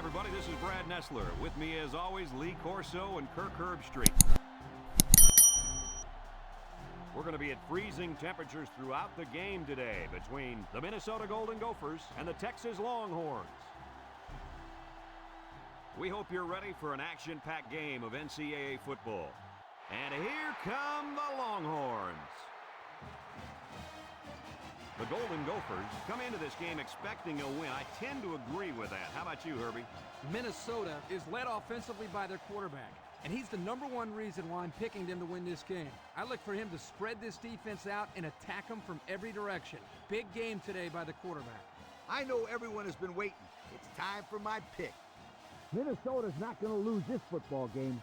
everybody, this is Brad Nessler. With me, as always, Lee Corso and Kirk Herbstreit. We're going to be at freezing temperatures throughout the game today between the Minnesota Golden Gophers and the Texas Longhorns. We hope you're ready for an action-packed game of NCAA football. And here come the Longhorns. The Golden Gophers come into this game expecting a win. I tend to agree with that. How about you, Herbie? Minnesota is led offensively by their quarterback, and he's the #1 reason why I'm picking them to win this game. I look for him to spread this defense out and attack them from every direction. Big game today by the quarterback. I know everyone has been waiting. It's time for my pick. Minnesota's not going to lose this football game.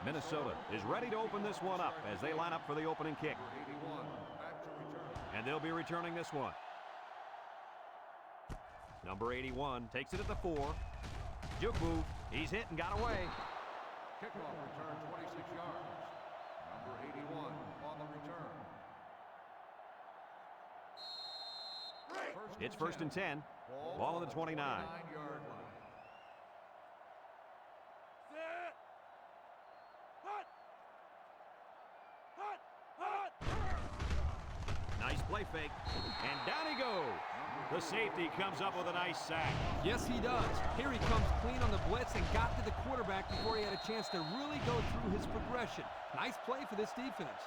Minnesota is ready to open this one up as they line up for the opening kick. And they'll be returning this one. Number 81 takes it at the 4. Juke move. He's hit and got away. Kickoff return 26 yards. Number 81 on the return. It's first and 10. Ball on the 29. 29-yard line. Nice play fake. And down he goes. The safety comes up with a nice sack. Yes, he does. Here he comes clean on the blitz and got to the quarterback before he had a chance to really go through his progression. Nice play for this defense.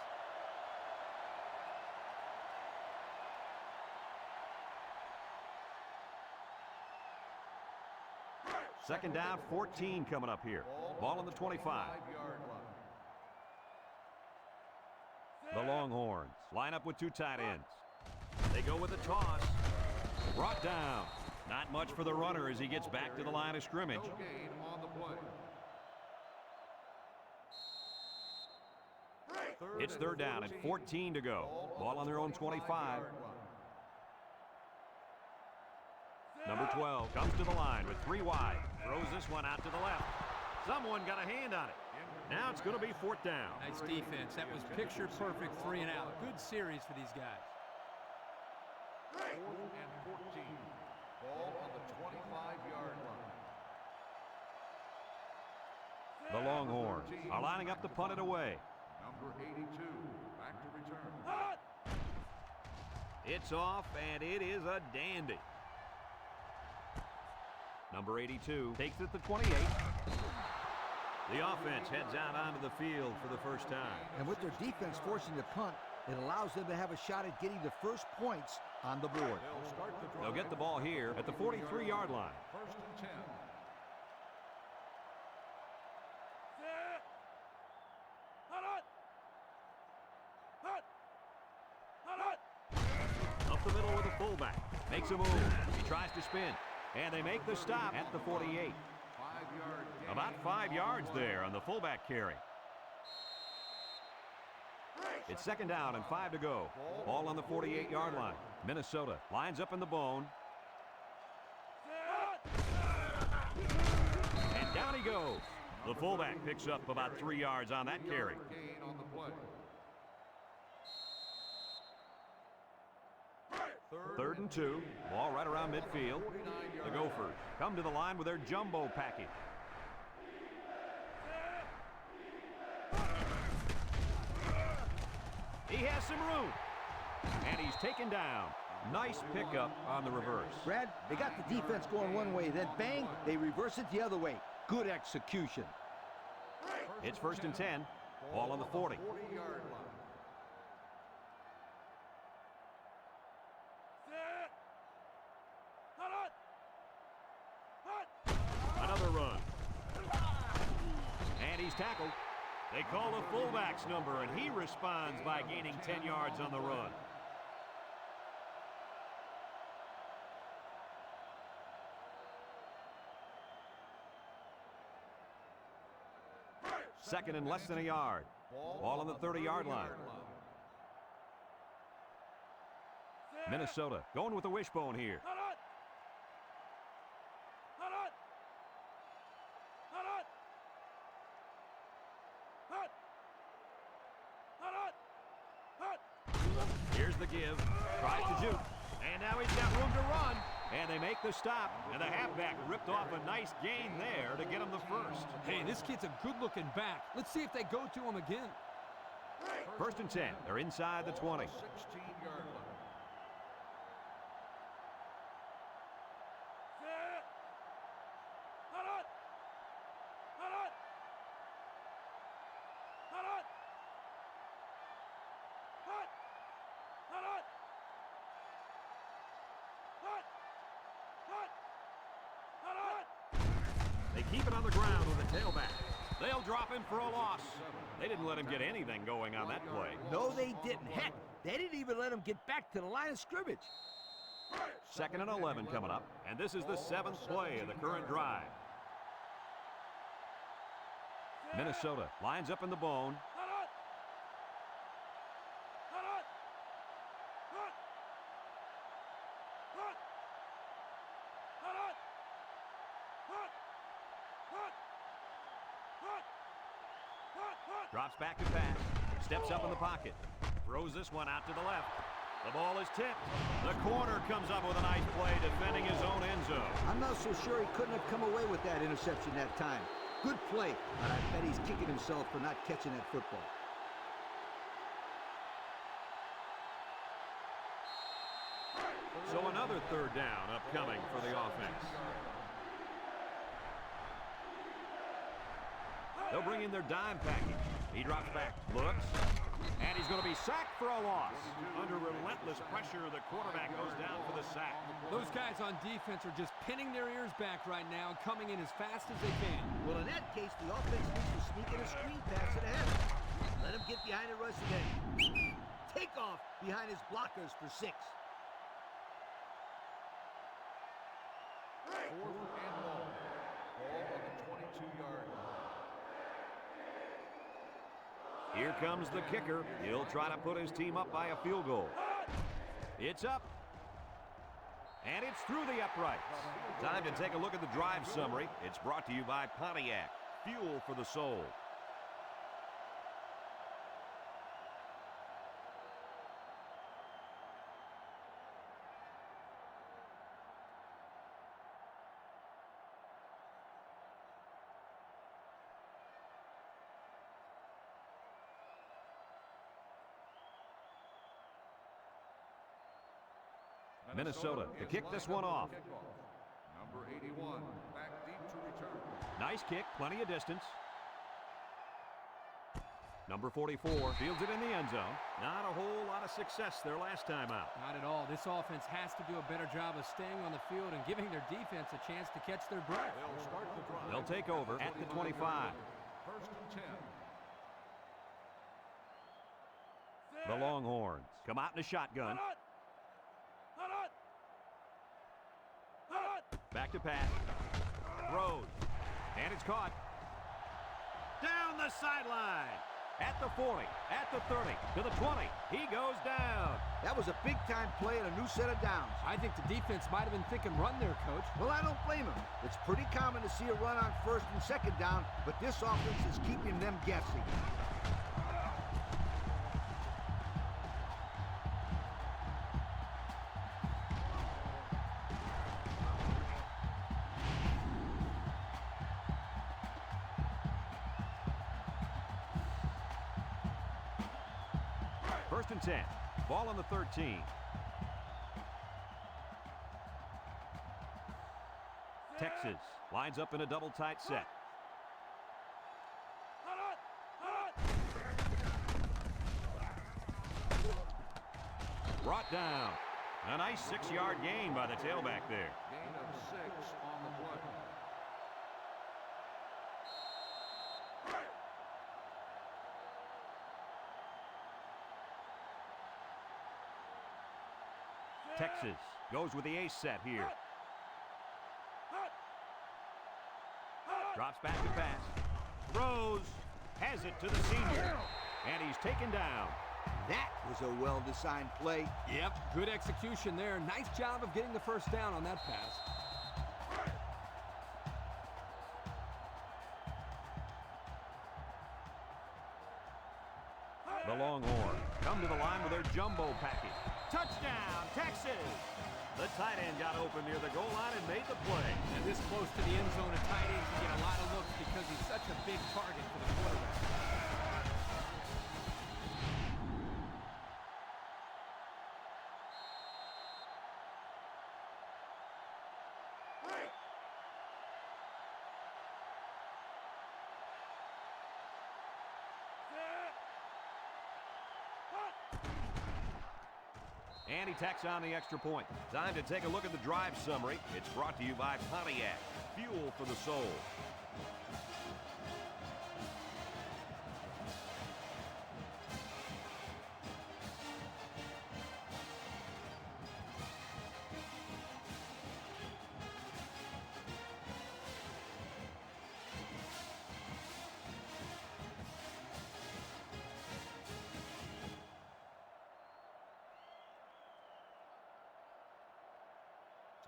Second down, 14 coming up here. Ball on the 25. The Longhorns line up with 2 tight ends. They go with a toss. Brought down. Not much for the runner as he gets back to the line of scrimmage. No gain on the play. It's third down and 14 to go. Ball on their own 25. Number 12 comes to the line with 3 wide. Throws this one out to the left. Someone got a hand on it. Now it's going to be 4th down. Nice defense. That was picture perfect 3 and out. Good series for these guys. 4th and 14. Ball on the 25-yard line. The Longhorns are lining up to punt it away. Number 82 back to return. It's off, and it is a dandy. Number 82 takes it to 28. The offense heads out onto the field for the first time. And with their defense forcing the punt, it allows them to have a shot at getting the first points on the board. They'll get the ball here at the 43-yard line. First and 10. Up the middle with a fullback. Makes a move. He tries to spin. And they make the stop at the 48. 5-yard gain. About 5 yards there on the fullback carry. It's second down and 5 to go. Ball on the 48-yard line. Minnesota lines up in the bone. And down he goes. The fullback picks up about 3 yards on that carry. Gain on the play. Third and 2. Ball right around midfield. The Gophers come to the line with their jumbo package. He has some room. And he's taken down. Nice pickup on the reverse. Brad, they got the defense going one way, then bang, they reverse it the other way. Good execution. It's first and 10. Ball on the 40. 40-yard line. Another run. And he's tackled. They call the fullback's number, and he responds by gaining 10 yards on the run. Second and less than a yard. Ball on the 30-yard line. Minnesota going with the wishbone here. Here's the give. Tries to juke. And now he's got room to run. And they make the stop. And the halfback ripped off a nice gain there to get him the first. Hey, this kid's a good-looking back. Let's see if they go to him again. First and 10. They're inside the 20. 16-yard line. They keep it on the ground with the tailback. They'll drop him for a loss. They didn't let him get anything going on that play. No, they didn't. Heck, they didn't even let him get back to the line of scrimmage. Second and 11 coming up, and this is the 7th play of the current drive. Minnesota lines up in the bone. Drops back to pass. Steps up in the pocket. Throws this one out to the left. The ball is tipped. The corner comes up with a nice play defending his own end zone. I'm not so sure he couldn't have come away with that interception that time. Good play, but I bet he's kicking himself for not catching that football. So another third down upcoming for the offense. They'll bring in their dime package. He drops back, looks, and he's going to be sacked for a loss. Under relentless pressure, the quarterback goes down for the sack. Those guys on defense are just pinning their ears back right now and coming in as fast as they can. Well, in that case, the offense needs to sneak in a screen pass to the head. Let him get behind and rush again. Take off behind his blockers for 6. Fourth and long. Ball on the 22-yard line. Here comes the kicker. He'll try to put his team up by a field goal. It's up. And it's through the uprights. Time to take a look at the drive summary. It's brought to you by Pontiac. Fuel for the soul. Minnesota to kick this one off. Number 81, back deep to return. Nice kick, plenty of distance. Number 44 fields it in the end zone. Not a whole lot of success their last time out. Not at all. This offense has to do a better job of staying on the field and giving their defense a chance to catch their breath. They'll start the drive. They'll take over at the 25. First and 10. The Longhorns come out in a shotgun. Back to pass. Throws. And it's caught. Down the sideline. At the 40, at the 30, to the 20. He goes down. That was a big-time play and a new set of downs. I think the defense might have been thinking run there, Coach. Well, I don't blame him. It's pretty common to see a run on first and second down, but this offense is keeping them guessing. First and 10. Ball on the 13. Texas lines up in a double tight set. Brought down. A nice 6-yard gain by the tailback there. Gain of 6 on the play. Texas goes with the ace set here. Drops back to pass. Throws. Has it to the senior. And he's taken down. That was a well-designed play. Yep, good execution there. Nice job of getting the first down on that pass. The Longhorns come to the line with their jumbo package. Touchdown, Texas! The tight end got open near the goal line and made the play. And this close to the end zone, a tight end can get a lot of looks because he's such a big target for the quarterback. And he tacks on the extra point. Time to take a look at the drive summary. It's brought to you by Pontiac. Fuel for the soul.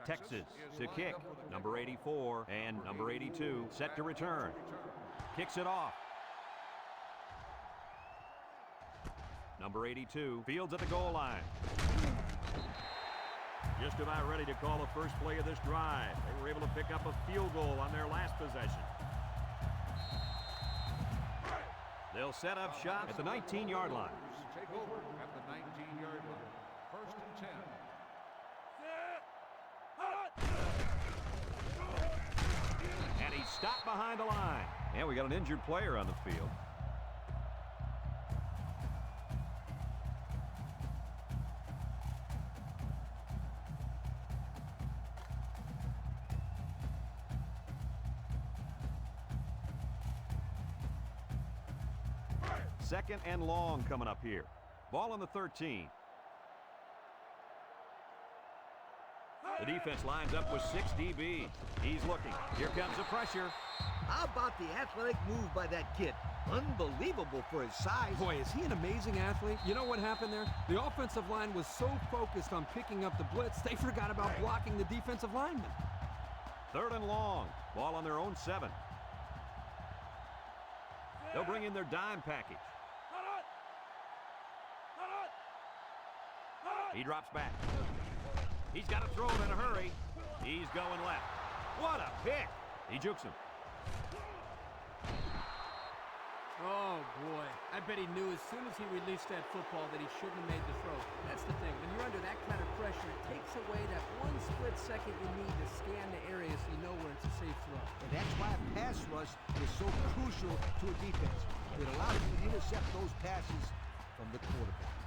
Texas to kick. Number 84 and number 82 set to return. Kicks it off. Number 82 fields at the goal line. Just about ready to call the first play of this drive. They were able to pick up a field goal on their last possession. They'll set up shop at the 19-yard line. Take over at the 19-yard line. First and 10. And he's stopped behind the line. And we got an injured player on the field. Second and long coming up here. Ball on the 13. The defense lines up with 6 DBs. He's looking. Here comes the pressure. How about the athletic move by that kid? Unbelievable for his size. Boy, is he an amazing athlete. You know what happened there? The offensive line was so focused on picking up the blitz, they forgot about blocking the defensive lineman. Third and long. Ball on their own 7. They'll bring in their dime package. He drops back. He's got to throw it in a hurry. He's going left. What a pick. He jukes him. Oh, boy. I bet he knew as soon as he released that football that he shouldn't have made the throw. That's the thing. When you're under that kind of pressure, it takes away that one split second you need to scan the area so you know where it's a safe throw. And that's why a pass rush is so crucial to a defense. It allows you to intercept those passes from the quarterback.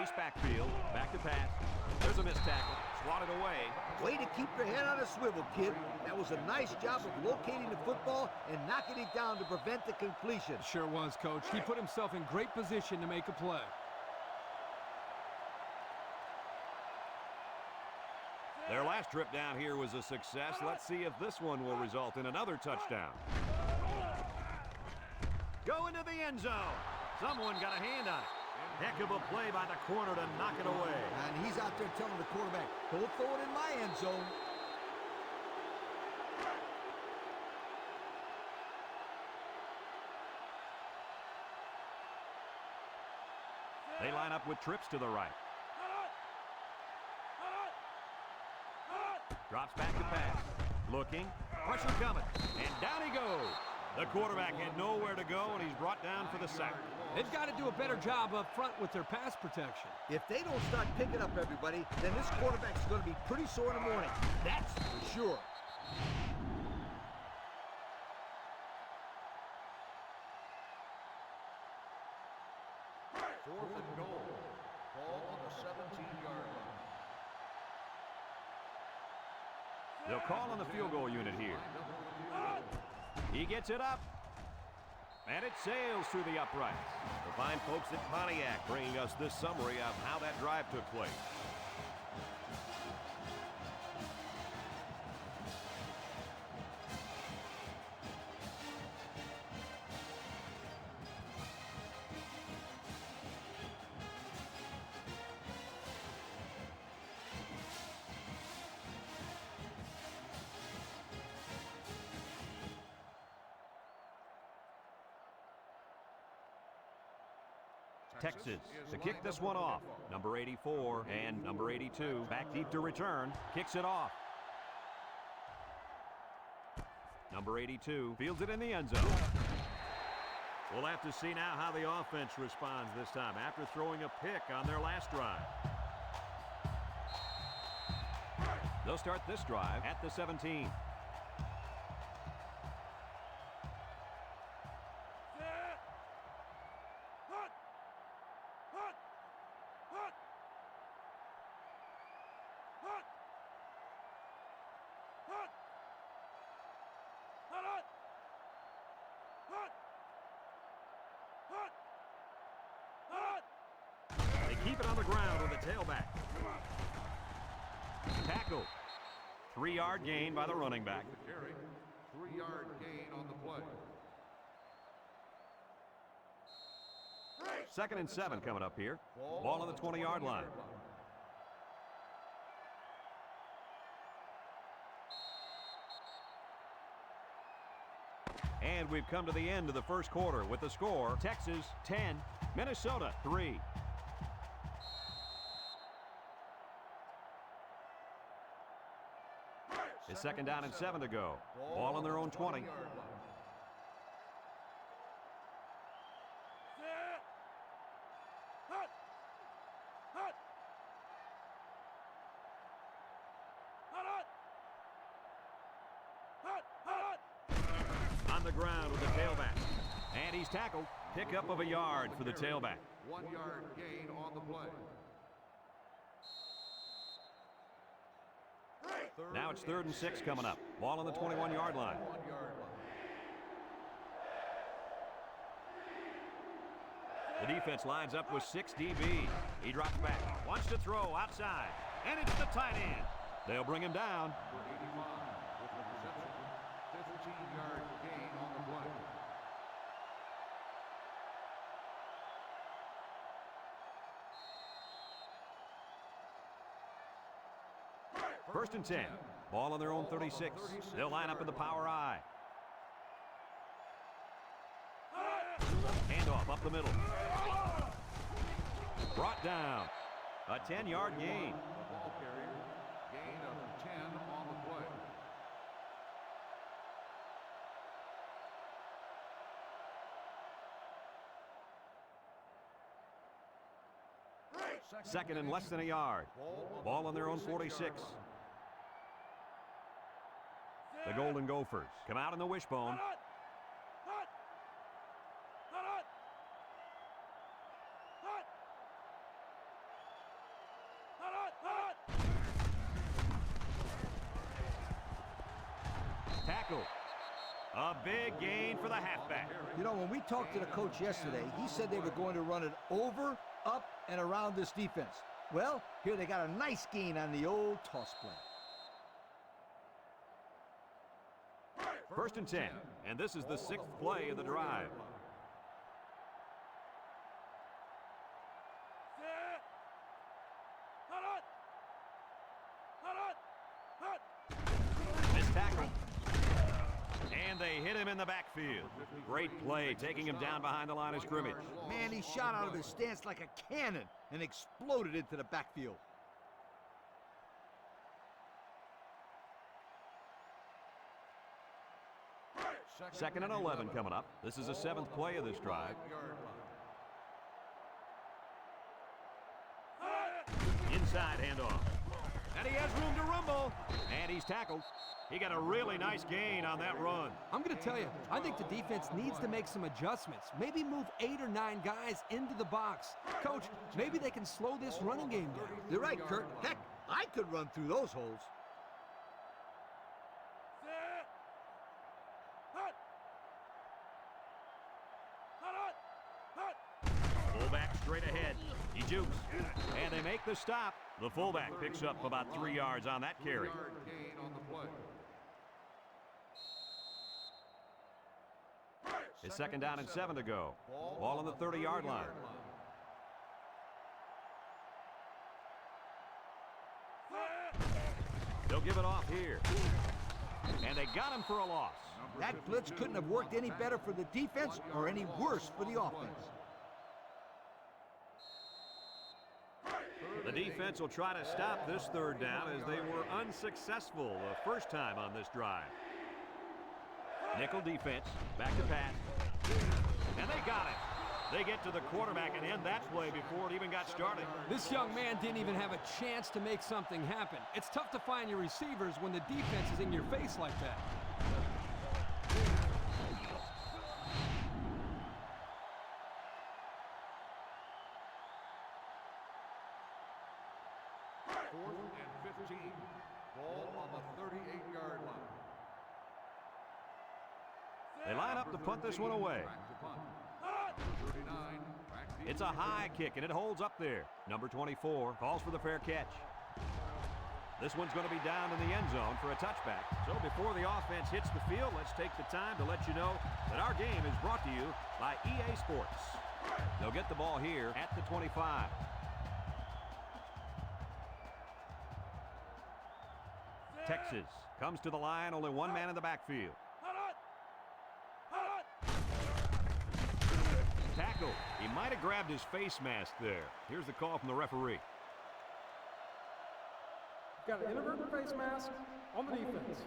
Ace backfield, back to pass. There's a missed tackle, swatted away. Way to keep your head on a swivel, kid. That was a nice job of locating the football and knocking it down to prevent the completion. Sure was, Coach. He put himself in great position to make a play. Their last trip down here was a success. Let's see if this one will result in another touchdown. Go into the end zone. Someone got a hand on it. Heck of a play by the corner to knock it away. And he's out there telling the quarterback, don't throw it in my end zone. They line up with trips to the right. Drops back to pass. Looking. Pressure coming. And down he goes. The quarterback had nowhere to go, and he's brought down for the sack. They've got to do a better job up front with their pass protection. If they don't start picking up everybody, then this quarterback's going to be pretty sore in the morning. That's for sure. Fourth and goal. Ball on the 17-yard line. They'll call on the field goal unit here. He gets it up. And it sails through the uprights. The fine folks at Pontiac bringing us this summary of how that drive took place. Texas to kick this one off. Number 84 and number 82 back deep to return. Kicks it off. Number 82 fields it in the end zone. We'll have to see now how the offense responds this time after throwing a pick on their last drive. They'll start this drive at the 17. Keep it on the ground with the tailback. Tackle. 3-yard gain by the running back. 3-yard gain on the play. 2nd and 7 coming up here. Ball on the 20-yard line. And we've come to the end of the first quarter with the score, Texas 10, Minnesota 3. It's 2nd down and 7 to go. Ball on their own 20. On the ground with the tailback. And he's tackled. Pickup of a yard for the tailback. 1-yard gain on the play. Now it's 3rd and 6 coming up. Ball on the 21-yard line. The defense lines up with 6 DB. He drops back, wants to throw outside, and it's the tight end. They'll bring him down. 15-yard gain on the play. First and 10. Ball on their own 36. They'll line up in the power I. Handoff up the middle. Brought down. A 10-yard gain. Ball carrier, gain of 10 on the play. Second and less than a yard. Ball on their own 46. The Golden Gophers come out in the wishbone. Tackle. A big gain for the halfback. You know, when we talked to the coach yesterday, he said they were going to run it over, up, and around this defense. Well, here they got a nice gain on the old toss play. First and 10, and this is the 6th play of the drive. Missed tackle. And they hit him in the backfield. Great play, taking him down behind the line of scrimmage. Man, he shot out of his stance like a cannon and exploded into the backfield. Second and 11 coming up. This is the 7th play of this drive. Inside handoff. And he has room to rumble. And he's tackled. He got a really nice gain on that run. I'm going to tell you, I think the defense needs to make some adjustments. Maybe move 8 or 9 guys into the box. Coach, maybe they can slow this running game down. You're right, Kurt. Heck, I could run through those holes. Fullback straight ahead. He jukes. And they make the stop. The fullback picks up about 3 yards on that carry. 3-yard gain on the play. It's second down and 7 to go. Ball on the 30-yard line. They'll give it off here. And they got him for a loss. That blitz couldn't have worked any better for the defense or any worse for the offense. The defense will try to stop this third down as they were unsuccessful the first time on this drive. Nickel defense, back to pass. And they got it. They get to the quarterback and end that play before it even got started. This young man didn't even have a chance to make something happen. It's tough to find your receivers when the defense is in your face like that. Fourth and 15. Ball on the 38-yard line. They line up to punt this one away. Back to punt. Number 39. Back deep. It's a high kick, and it holds up there. Number 24 calls for the fair catch. This one's going to be down in the end zone for a touchback. So before the offense hits the field, let's take the time to let you know that our game is brought to you by EA Sports. They'll get the ball here at the 25. Texas comes to the line, only one man in the backfield. Tackle. He might have grabbed his face mask there. Here's the call from the referee. Got an inadvertent face mask on the defense.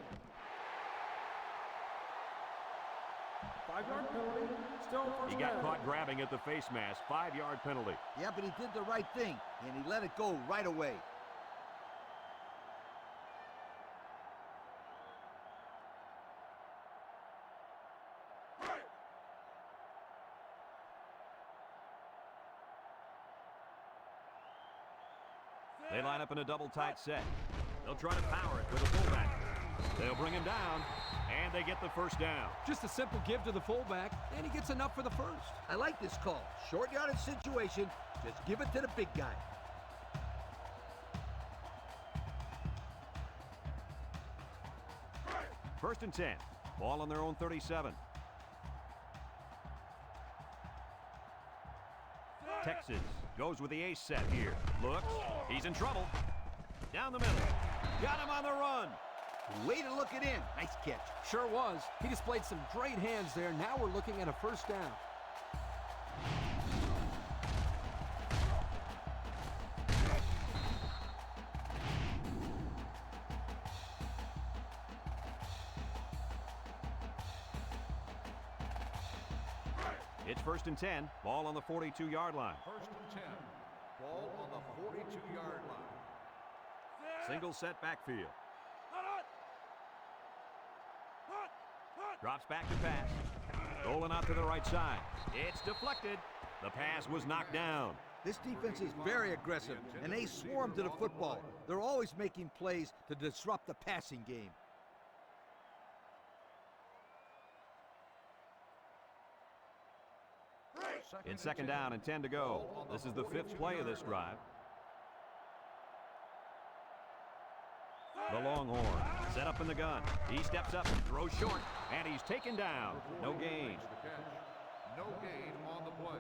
5-yard penalty. Still first He got down. caught grabbing at the face mask. 5-yard penalty. Yeah, but he did the right thing, and he let it go right away. They line up in a double tight set. They'll try to power it with a fullback. They'll bring him down, and they get the first down. Just a simple give to the fullback, and he gets enough for the first. I like this call. Short yardage situation. Just give it to the big guy. First and 10. Ball on their own 37. Texas goes with the ace set here. Looks. He's in trouble. Down the middle. Got him on the run. Way to look it in. Nice catch. Sure was. He displayed some great hands there. Now we're looking at a first down. It's first and 10. Ball on the 42-yard line. First and 10. Ball on the 42-yard line. Single set backfield. Drops back to pass. Rolling out to the right side. It's deflected. The pass was knocked down. This defense is very aggressive, and they swarm to the football. They're always making plays to disrupt the passing game. It's second down and 10 to go. This is the 5th play of this drive. The Longhorn set up in the gun. He steps up, throws short, and he's taken down. No gain. The catch. No gain on the play.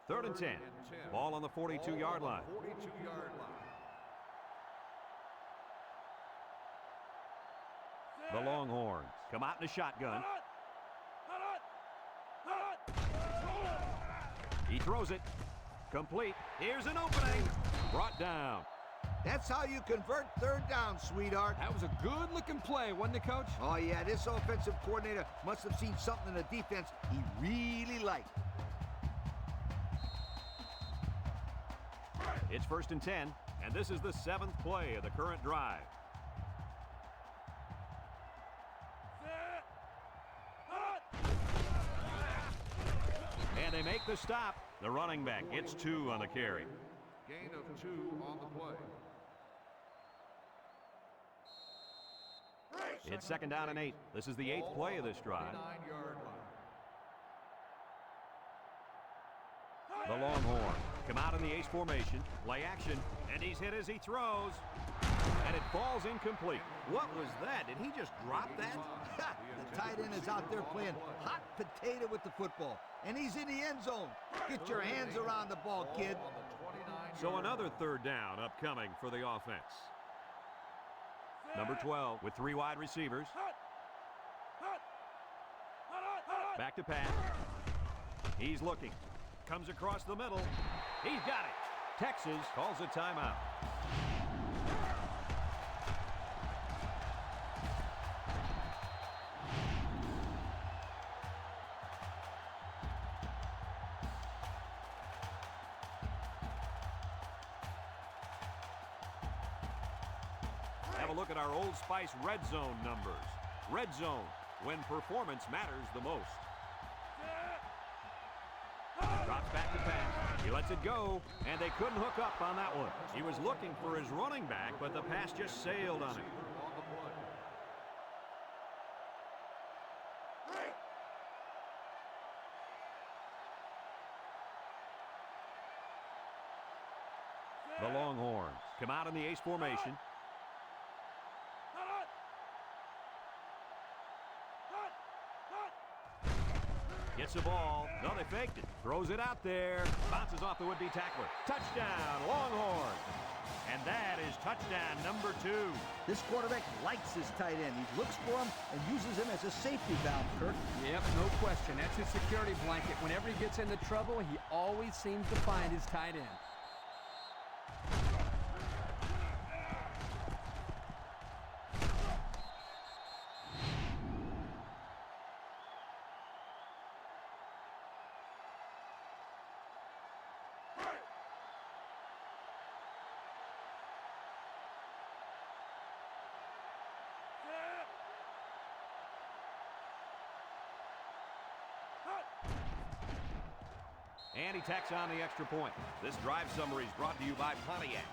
Third and 10. Ball on the 42-yard line. 42-yard line. The Longhorns come out in a shotgun. He throws it. Complete. Here's an opening. Brought down. That's how you convert third down, sweetheart. That was a good-looking play, wasn't it, Coach? Oh, yeah, this offensive coordinator must have seen something in the defense he really liked. It's first and 10, and this is the 7th play of the current drive. And they make the stop. The running back gets 2 on the carry. Gain of 2 on the play. It's 2nd down and 8. This is the 8th play of this drive. 29-yard line. The Longhorn come out in the ace formation, play action, and he's hit as he throws. And it falls incomplete. What was that? Did he just drop that? The tight end is out there playing hot potato with the football, and he's in the end zone. Get your hands around the ball, kid. On the 29-yard So another 3rd down upcoming for the offense. Number 12 with 3 wide receivers. Back to pass. He's looking. Comes across the middle. He's got it. Texas calls a timeout. Have a look at our Old Spice red zone numbers. Red zone, when performance matters the most. Drops back to pass. He lets it go, and they couldn't hook up on that one. He was looking for his running back, but the pass just sailed on him. on the play. The Longhorns come out in the ace formation. Gets the ball. No, they faked it. Throws it out there. Bounces off the would-be tackler. Touchdown, Longhorns. And that is touchdown number 2. This quarterback likes his tight end. He looks for him and uses him as a safety valve, Kirk. Yep, no question. That's his security blanket. Whenever he gets into trouble, he always seems to find his tight end. And he tacks on the extra point. This drive summary is brought to you by Pontiac.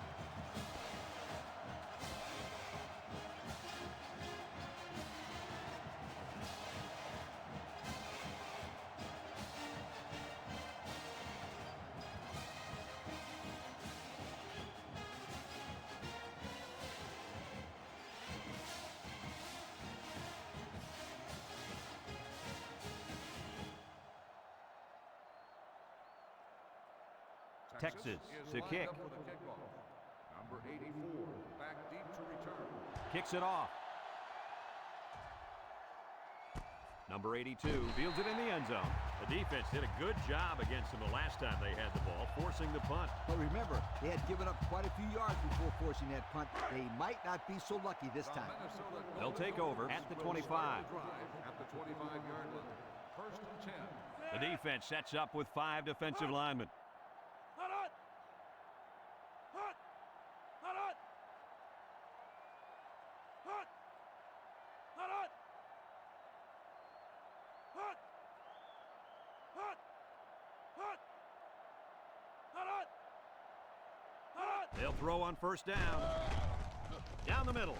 Texas is to lined kick. up for the kickoff. Number 84, back deep to return. Kicks it off. Number 82 fields it in the end zone. The defense did a good job against them the last time they had the ball, forcing the punt. But remember, they had given up quite a few yards before forcing that punt. They might not be so lucky this time. They'll take over at the 25. At the 25-yard line. 1st and 10. The defense sets up with 5 defensive linemen. They'll throw on 1st down. Down the middle.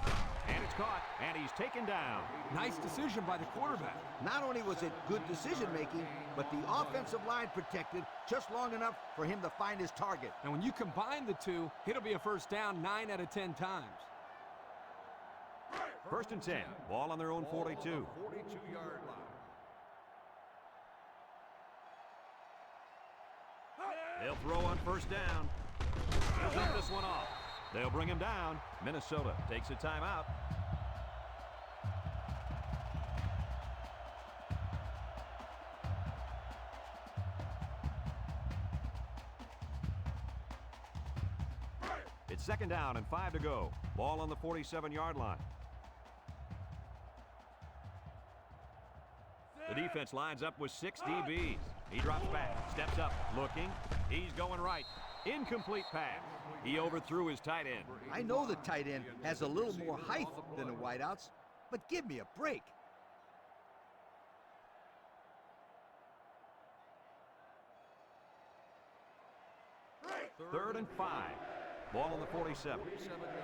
And it's caught. And he's taken down. Nice decision by the quarterback. Not only was it good decision-making, but the offensive line protected just long enough for him to find his target. And when you combine the two, it'll be a 1st down 9 out of 10 times. 1st and 10. Ball on their own 42. 42-yard line. They'll throw on 1st down. He'll dump this one off. They'll bring him down. Minnesota takes a timeout. It's 2nd down and 5 to go. Ball on the 47-yard line. The defense lines up with 6 DBs. He drops back, steps up, looking. He's going right. Incomplete pass. He overthrew his tight end. I know the tight end has a little more height than the wideouts, but give me a break. Third and 5. Ball on the 47. 47-yard line.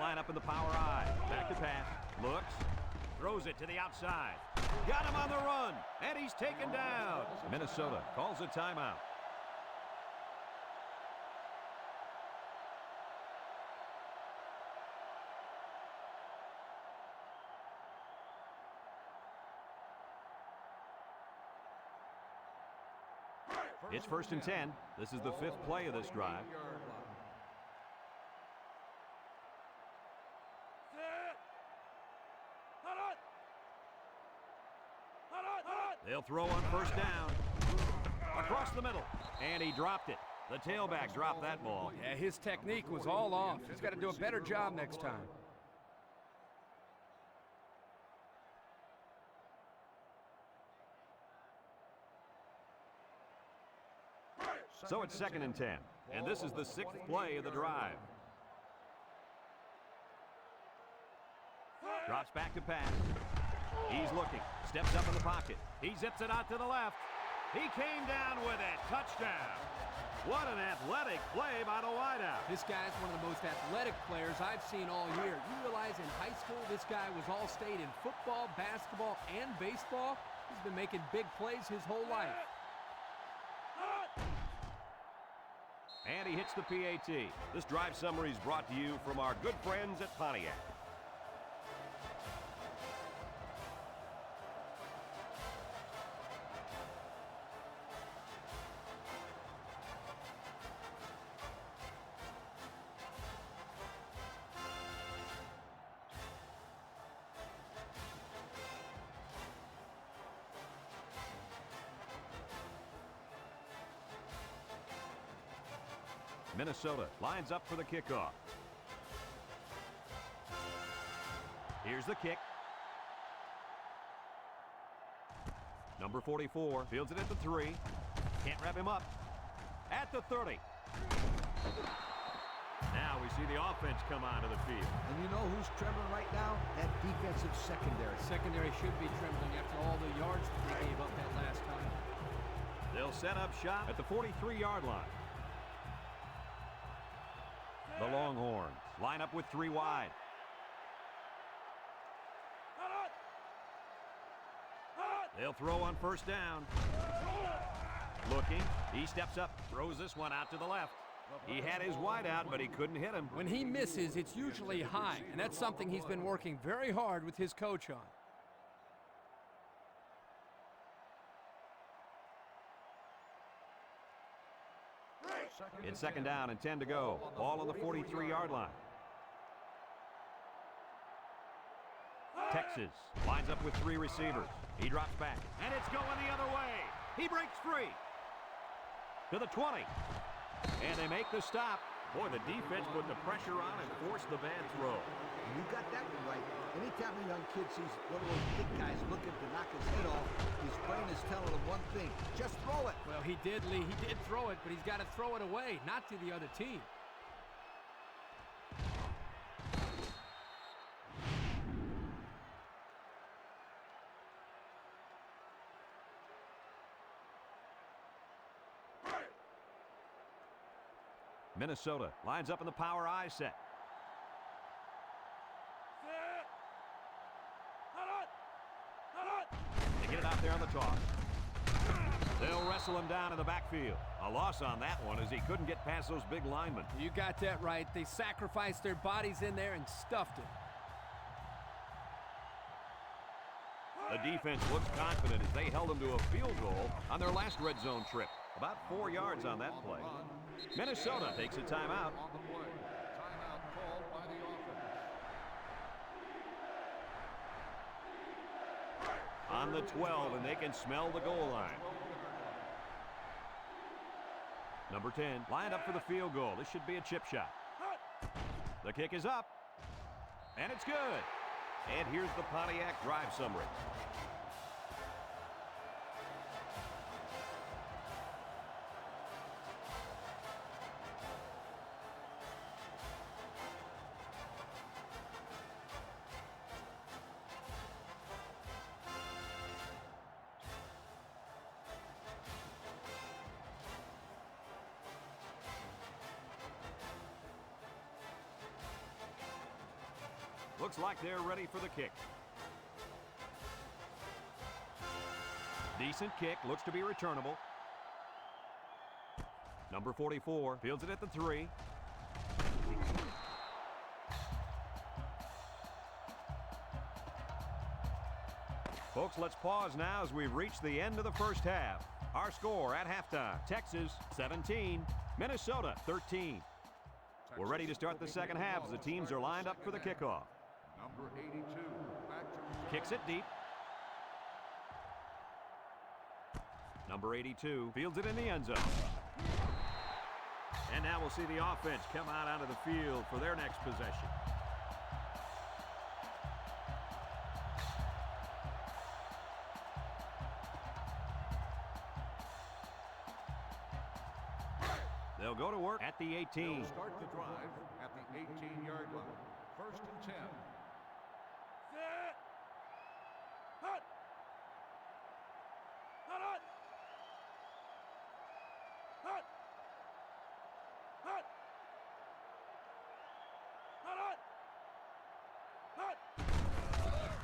Line up in the power I. Back to pass. Looks. Throws it to the outside. Got him on the run. And he's taken down. Minnesota calls a timeout. It's 1st and 10. This is the 5th play of this drive. They'll throw on 1st down. Across the middle. And he dropped it. The tailback dropped that ball. Yeah, his technique was all off. He's got to do a better job next time. So it's 2nd and 10. And this is the 6th play of the drive. Drops back to pass. He's looking. Steps up in the pocket. He zips it out to the left. He came down with it. Touchdown. What an athletic play by the wideout. This guy's one of the most athletic players I've seen all year. You realize in high school this guy was all-state in football, basketball, and baseball? He's been making big plays his whole life. And he hits the PAT. This drive summary is brought to you from our good friends at Pontiac. Minnesota lines up for the kickoff. Here's the kick. Number 44 fields it at the 3. Can't wrap him up. At the 30. Now we see the offense come onto the field. And you know who's trembling right now? That defensive secondary. Secondary should be trembling after all the yards that they gave up that last time. They'll set up shop at the 43-yard line. The Longhorns line up with 3 wide. They'll throw on 1st down. Looking. He steps up, throws this one out to the left. He had his wide out, but he couldn't hit him. When he misses, it's usually high, and that's something he's been working very hard with his coach on. It's 2nd down and 10 to go. Ball on the 43-yard line. Texas lines up with 3 receivers. He drops back, and it's going the other way. He breaks free. To the 20. And they make the stop. Boy, the defense put the pressure on and forced the bad throw. You got that one right. Anytime a young kid sees one of those big guys looking to knock his head off, his brain is telling him one thing: just throw it. Well, he did, Lee. He did throw it, but he's got to throw it away, not to the other team. Minnesota lines up in the power I set. They get it out there on the toss. They'll wrestle him down in the backfield. A loss on that one as he couldn't get past those big linemen. You got that right. They sacrificed their bodies in there and stuffed it. The defense looks confident as they held them to a field goal on their last red zone trip. About 4 yards on that play. Minnesota takes a timeout. On the play. Timeout called by the offense. On the 12, and they can smell the goal line. Number 10 lined up for the field goal. This should be a chip shot. The kick is up, and it's good. And here's the Pontiac drive summary. Looks like they're ready for the kick. Decent kick, looks to be returnable. Number 44 fields it at the 3. Folks, let's pause now as we've reached the end of the first half. Our score at halftime, Texas 17, Minnesota 13. We're ready to start the second half as the teams are lined up for the kickoff. Number 82, back to Kicks it deep. Number 82 fields it in the end zone. And now we'll see the offense come out onto the field for their next possession. They'll go to work at the 18. They'll start the drive at the 18-yard line. First and 10.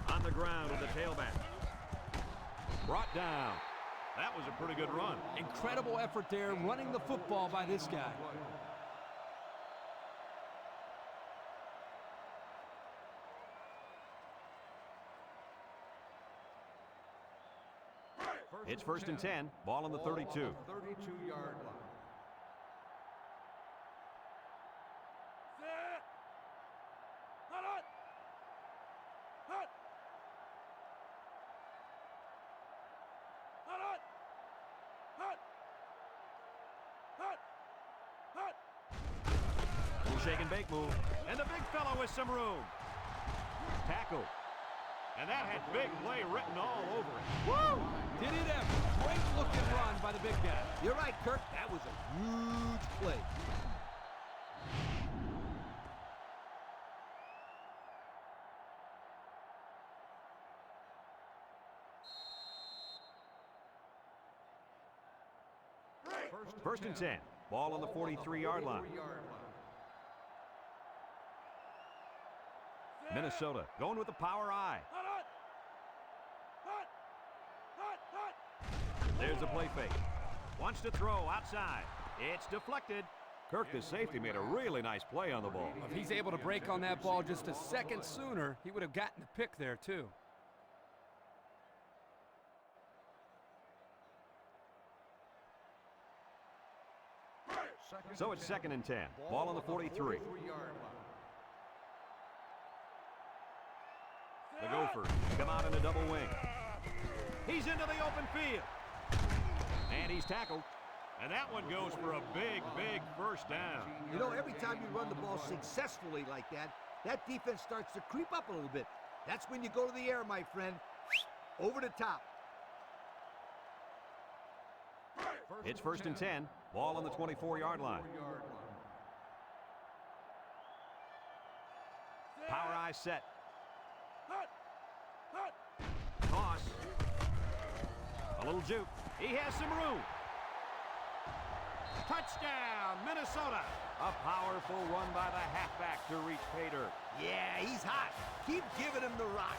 On the ground with the tailback. Brought down. That was a pretty good run. Incredible effort there running the football by this guy. It's first and 10. Ball on the 32. 32-yard line. Shake and bake move. And the big fella with some room. Tackle. And that had big play written all over it. Woo! Did it ever. Great looking run by the big guy. You're right, Kirk. That was a huge play. First and 10. Ball on the 43-yard line. Minnesota going with the power I. There's the play fake. Wants to throw outside. It's deflected. Kirk, the safety, made a really nice play on the ball. If he's able to break on that ball just a second sooner, he would have gotten the pick there too. So it's second and 10. Ball on the 43. The Gophers come out in a double wing. He's into the open field. And he's tackled. And that one goes for a big, big first down. You know, every time you run the ball successfully like that, that defense starts to creep up a little bit. That's when you go to the air, my friend. Over the top. It's first and 10. Ball on the 24-yard line. Power eye set. Toss. A little juke. He has some room. Touchdown, Minnesota. A powerful run by the halfback to reach pay dirt. Yeah, he's hot. Keep giving him the rock.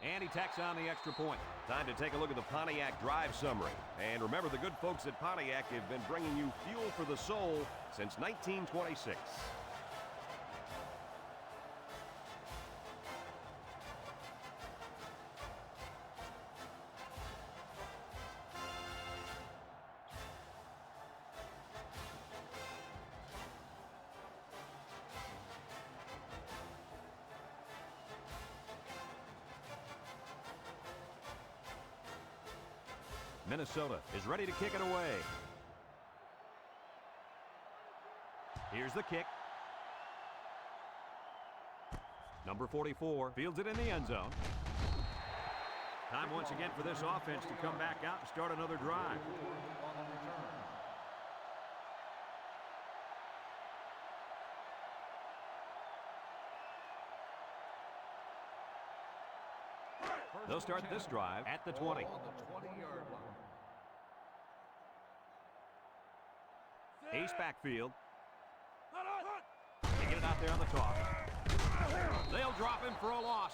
And he tacks on the extra point. Time to take a look at the Pontiac drive summary. And remember, the good folks at Pontiac have been bringing you fuel for the soul since 1926. Minnesota is ready to kick it away. Here's the kick. Number 44 fields it in the end zone. Time once again for this offense to come back out and start another drive. They'll start this drive at the 20. On the 20-yard line. Ace backfield. They get it out there on the toss. They'll drop him for a loss.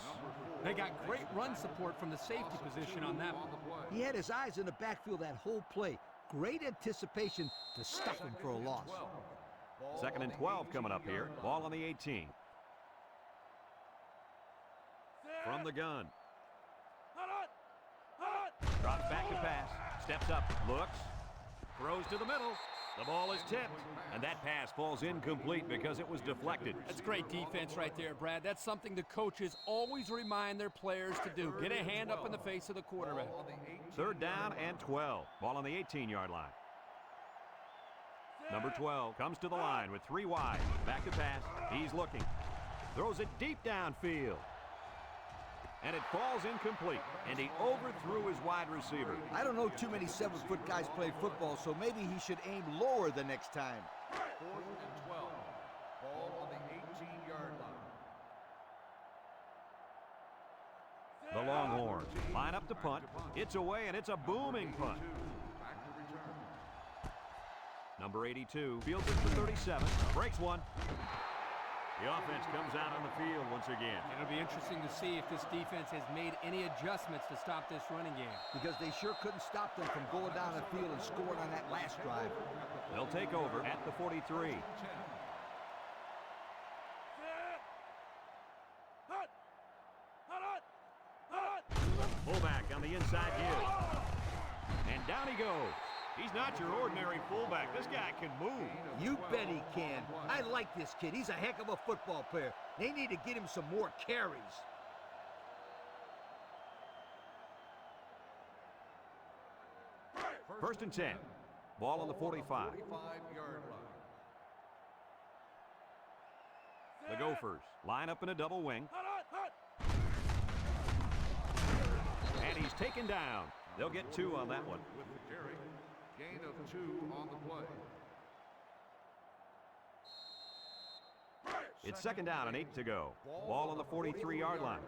They got great run support from the safety position on that one. He had his eyes in the backfield that whole play. Great anticipation to stuff him for a loss. Second and 12 coming up here. Ball on the 18. From the gun. Drops back to pass. Steps up. Looks. Throws to the middle. The ball is tipped. And that pass falls incomplete because it was deflected. That's great defense right there, Brad. That's something the coaches always remind their players to do. Get a hand up in the face of the quarterback. Third down and 12. Ball on the 18-yard line. Number 12 comes to the line with 3 wide. Back to pass. He's looking. Throws it deep downfield. And it falls incomplete. And he overthrew his wide receiver. I don't know too many 7-foot guys play football, so maybe he should aim lower the next time. 4th and 12. Ball on the 18-yard line. The Longhorns line up to punt. It's away, and it's a booming punt. Back to return. Number 82 fields it for 37. Breaks one. The offense comes out on the field once again. It'll be interesting to see if this defense has made any adjustments to stop this running game. Because they sure couldn't stop them from going down the field and scoring on that last drive. They'll take over at the 43. Fullback on the inside gives. And down he goes. He's not your ordinary fullback. This guy can move. You bet he can. I like this kid. He's a heck of a football player. They need to get him some more carries. First and 10. Ball on the 45. 45-yard line. The Gophers line up in a double wing. And he's taken down. They'll get 2 on that one. With the carry. Gain of 2 on the play. It's second down and 8 to go. Ball on the 43-yard line.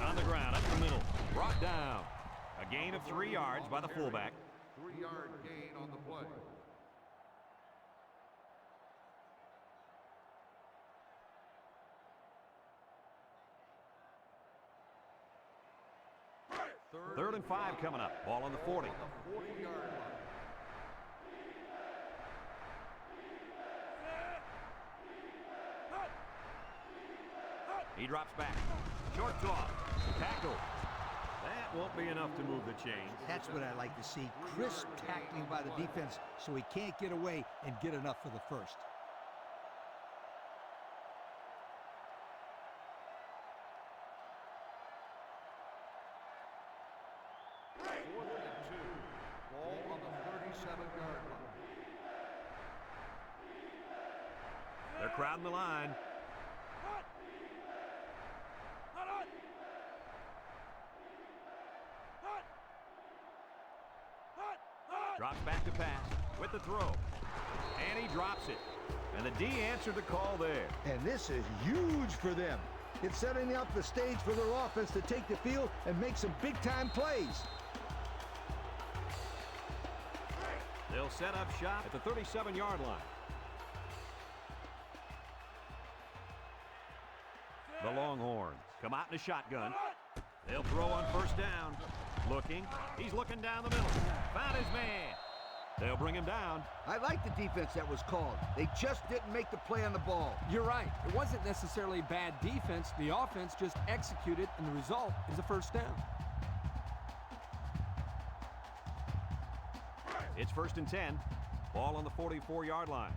On the ground, up the middle. Brought down. A gain of 3 yards by the fullback. 3-yard gain on the play. Third and 5 coming up. Ball on the 40. On the 40-yard line. He drops back. Short toss. Tackle. That won't be enough to move the chains. That's what I like to see. Crisp tackling by the defense so he can't get away and get enough for the first. Ball on the 37-yard line. They're crowding the line. Drops back to pass with the throw. And he drops it. And the D answered the call there. And this is huge for them. It's setting up the stage for their offense to take the field and make some big-time plays. They'll set up shop at the 37-yard line. The Longhorns come out in a shotgun. They'll throw on first down. Looking. He's looking down the middle. Found his man. They'll bring him down. I like the defense that was called. They just didn't make the play on the ball. You're right. It wasn't necessarily bad defense. The offense just executed, and the result is a first down. It's first and 10. Ball on the 44-yard line.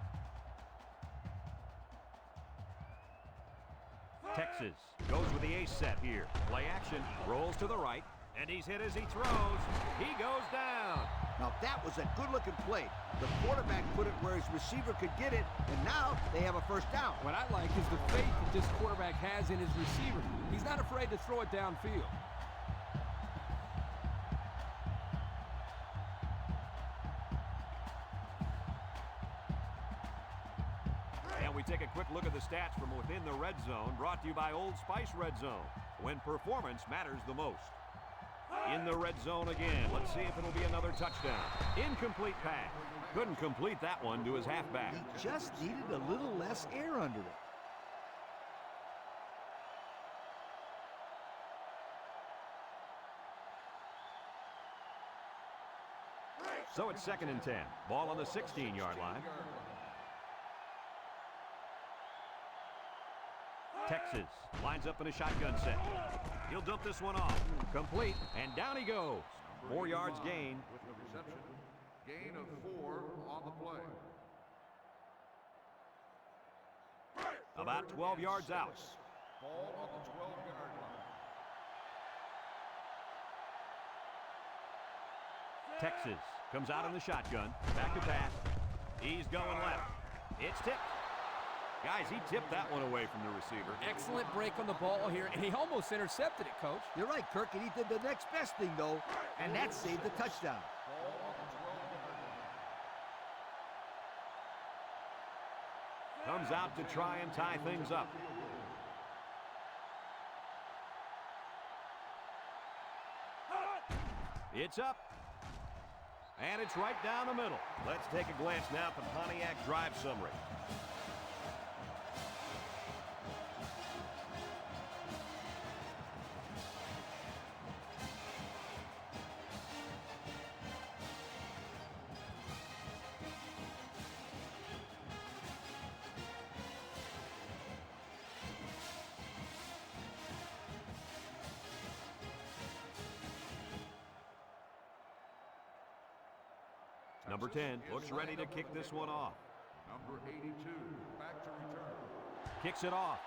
Texas goes with the ace set here. Play action. Rolls to the right. And he's hit as he throws. He goes down. Now, that was a good-looking play. The quarterback put it where his receiver could get it, and now they have a first down. What I like is the faith that this quarterback has in his receiver. He's not afraid to throw it downfield. And we take a quick look at the stats from within the red zone, brought to you by Old Spice Red Zone, when performance matters the most. In the red zone again. Let's see if it'll be another touchdown. Incomplete pass. Couldn't complete that one to his halfback. He just needed a little less air under it. So it's 2nd and 10. Ball on the 16-yard line. Texas lines up in a shotgun set. He'll dump this one off. Complete, and down he goes. 4 yards gain. With the reception. Gain of 4 on the play. About 12 yards out. Ball on the 12-yard line. Texas comes out in the shotgun. Back to pass. He's going left. It's tipped. Guys, he tipped that one away from the receiver. Excellent break on the ball here, and he almost intercepted it, Coach. You're right, Kirk, and he did the next best thing, though, and that saved the touchdown. Ball on the 12-yard line. Comes out to try and tie things up. It's up. And it's right down the middle. Let's take a glance now at the Pontiac drive summary. Number 10 looks ready to kick this one off. Number 82, back to return. Kicks it off.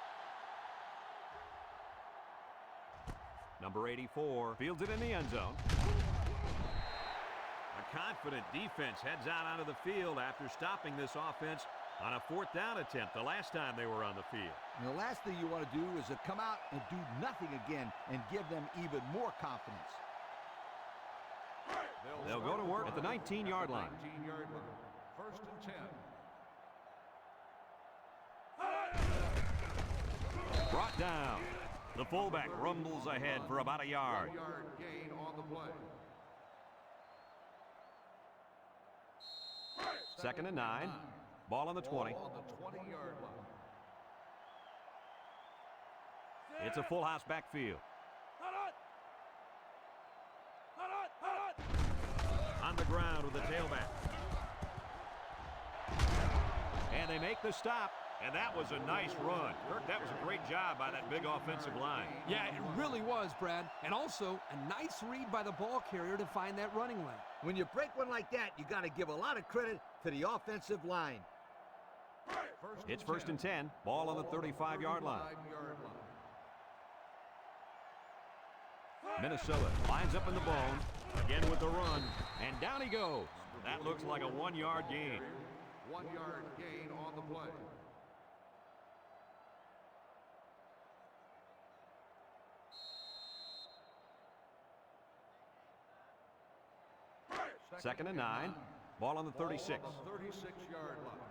Number 84 fields it in the end zone. A confident defense heads out onto the field after stopping this offense on a 4th down attempt the last time they were on the field. And the last thing you want to do is to come out and do nothing again and give them even more confidence. They'll go to work at the 19-yard line. 19-yard line. 1st and 10. Brought down. The fullback rumbles ahead for about a yard. 1-yard gain on the play. 2nd and 9. Ball on the 20. Ball on the 20-yard line. It's a full house backfield. On the ground with the tailback. And they make the stop. And that was a nice run. Kirk, that was a great job by that big offensive line. Yeah, it really was, Brad. And also, a nice read by the ball carrier to find that running lane. When you break one like that, you got to give a lot of credit to the offensive line. It's 1st and 10. Ball on the 35-yard line. 35-yard line. Minnesota lines up in the bone. Again with the run. And down he goes. That looks like a 1-yard gain. 1-yard gain on the play. Second and 9. Ball on the 36. Ball on the 36-yard line.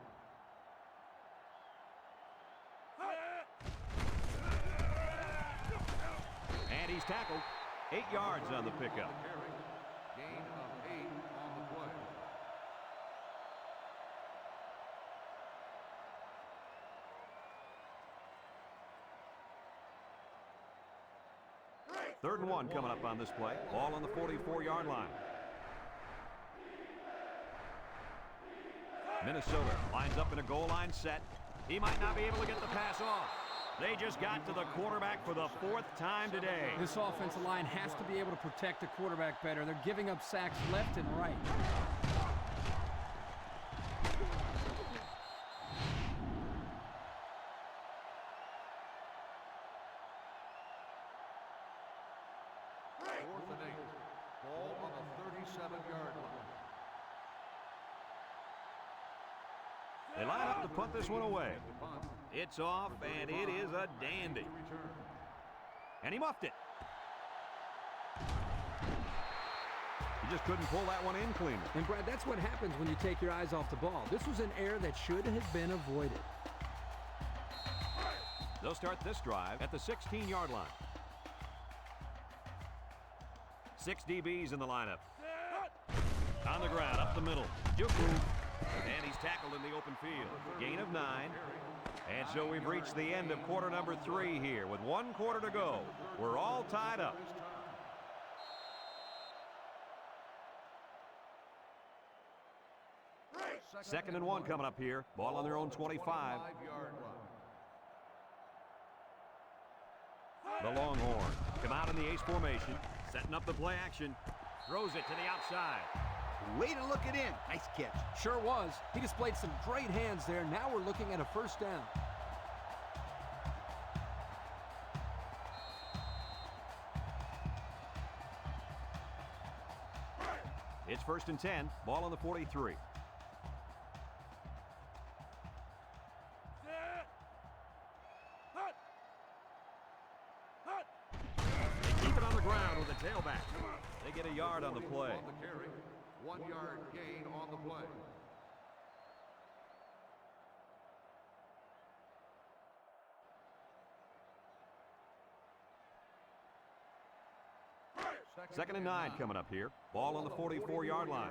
And he's tackled. 8 yards on the pickup. Gain of 8 on the play. Third and 1 coming up on this play. Ball on the 44-yard line. Minnesota lines up in a goal line set. He might not be able to get the pass off. They just got to the quarterback for the 4th time today. This offensive line has to be able to protect the quarterback better. They're giving up sacks left and right. Fourth and 8. Ball on the 37-yard line. They line up to punt this one away. It's off, and it is a dandy. And he muffed it. He just couldn't pull that one in cleanly. And Brad, that's what happens when you take your eyes off the ball. This was an error that should have been avoided. They'll start this drive at the 16-yard line. 6 DBs in the lineup. On the ground, up the middle. Juku. And he's tackled in the open field. Gain of 9. And so we've reached the end of quarter number 3 here with 1 quarter to go. We're all tied up. Second and 1 coming up here. Ball on their own 25. The Longhorn come out in the ace formation, setting up the play action. Throws it to the outside. Way to look it in. Nice catch. Sure was. He displayed some great hands there. Now we're looking at a first down. It's first and 10. Ball on the 43. They keep it on the ground with a tailback. They get a yard on the play. On the carry, 1 yard gain on the play. Second and 9 coming up here. Ball on the 44-yard line.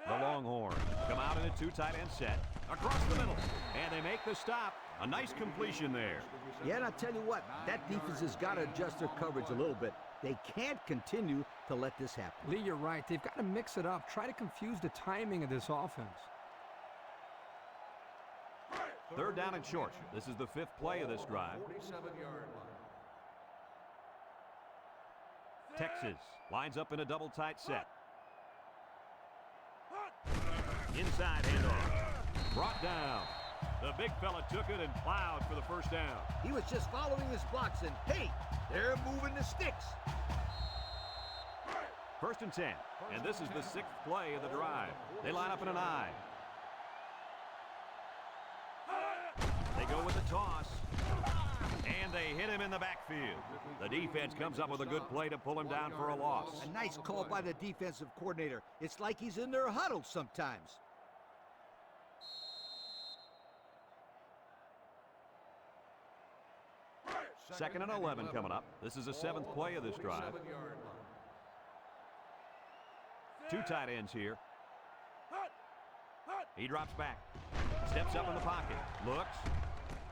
The Longhorns come out in a 2 tight end set. Across the middle. And they make the stop. A nice completion there. Yeah, and I'll tell you what, that defense has got to adjust their coverage a little bit. They can't continue to let this happen. Lee, you're right. They've got to mix it up. Try to confuse the timing of this offense. Third down and short. This is the 5th play of this drive. 47-yard line. Texas lines up in a double tight set. Inside handoff. Brought down. The big fella took it and plowed for the first down. He was just following his blocks, and hey, they're moving the sticks. First and 10. And this is the 6th play of the drive. They line up in an I. They go with the toss. And they hit him in the backfield. The defense comes up with a good play to pull him down for a loss. A nice call by the defensive coordinator. It's like he's in their huddle sometimes. Second and 11 coming up. This is the 7th play of this drive. 2 tight ends here. He drops back. Steps up in the pocket. Looks.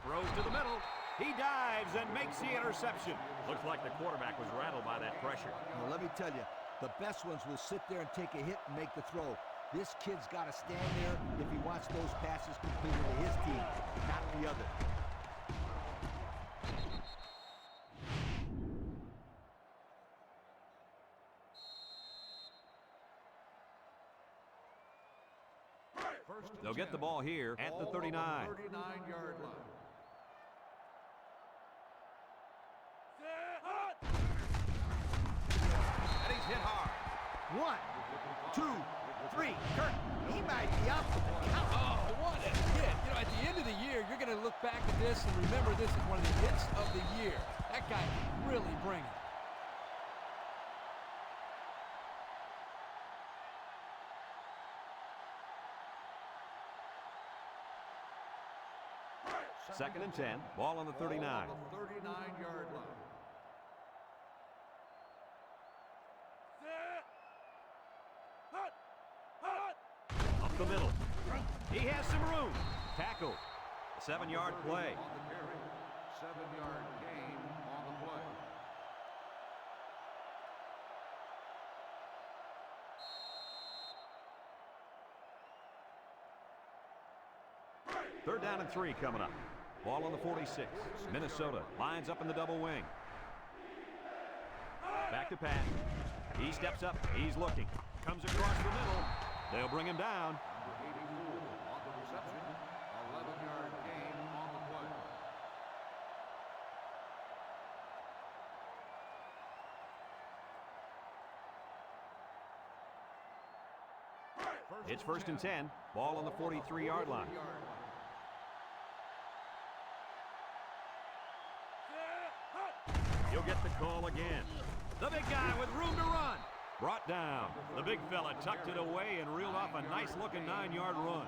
Throws to the middle. He dives and makes the interception. Looks like the quarterback was rattled by that pressure. Well, let me tell you, the best ones will sit there and take a hit and make the throw. This kid's got to stand there if he wants those passes completed to his team, not the other. They'll get the ball here at the 39. 39-yard line. And he's hit hard. 1, 2, 3. Kirk, he might be out for the count. Oh, what a hit. You know, at the end of the year, you're going to look back at this and remember this is one of the hits of the year. That guy can really bring it. Second and 10. Ball on the 39. 39-yard line. Up the middle. He has some room. Tackle. A 7-yard play. On the carry, 7-yard gain on the play. Third down and 3 coming up. Ball on the 46. Minnesota lines up in the double wing. Back to Pat. He steps up. He's looking. Comes across the middle. They'll bring him down. Number 84 on the reception, 11-yard gain on the play. It's 1st and 10. Ball on the 43-yard line. You'll get the call again. The big guy with room to run. Brought down. The big fella tucked it away and reeled off a nice-looking 9-yard run.